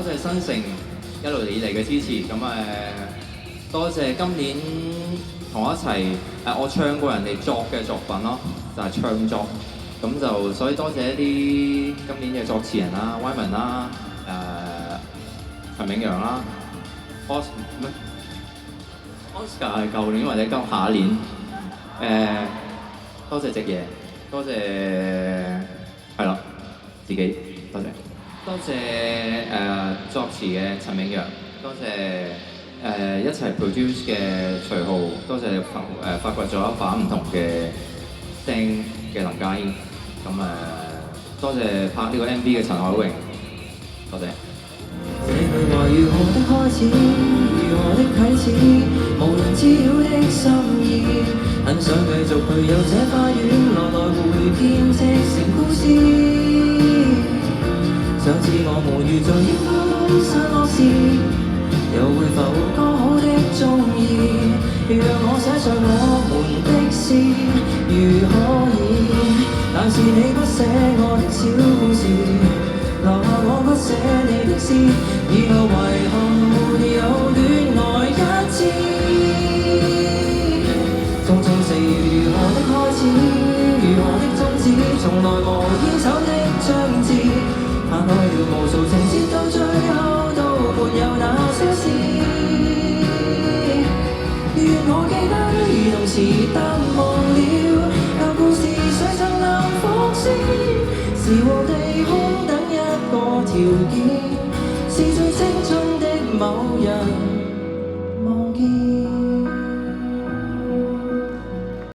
謝新城一路以嚟嘅支持，咁多謝今年同我一齊我唱過人哋作嘅作品咯，就係、唱作，咁就所以多謝一啲今年嘅作詞人啦，Wyman 啦，陳永陽啦，Oscar 係舊年或者下一年，多謝夕爺，多謝係啦自己，多謝。多謝作詞嘅陳永陽，多謝一齊 produce 嘅徐浩，多謝發掘咗一把唔同嘅聲嘅林家謙，咁多謝拍呢個 MV 嘅陳海榮，多謝。這句話如何的開始，如何的啟齒，無論知曉的心意，很想繼續去遊這花園，來來回編織成故事。上次我們遇在煙灰散落時，又會否剛好的鍾意？讓我寫上我們的詩，如可以。但是你不寫我的小故事，留下我不寫你的詩，以後遺憾沒有戀愛一次。匆匆四月如何的開始，如何的終止，從來無煙酒的章節。行開了無數情節，到最後都沒有那些事。願我記得，如同時淡忘了舊故事，誰曾能復先？時和地空等一個條件，是最青春的某人。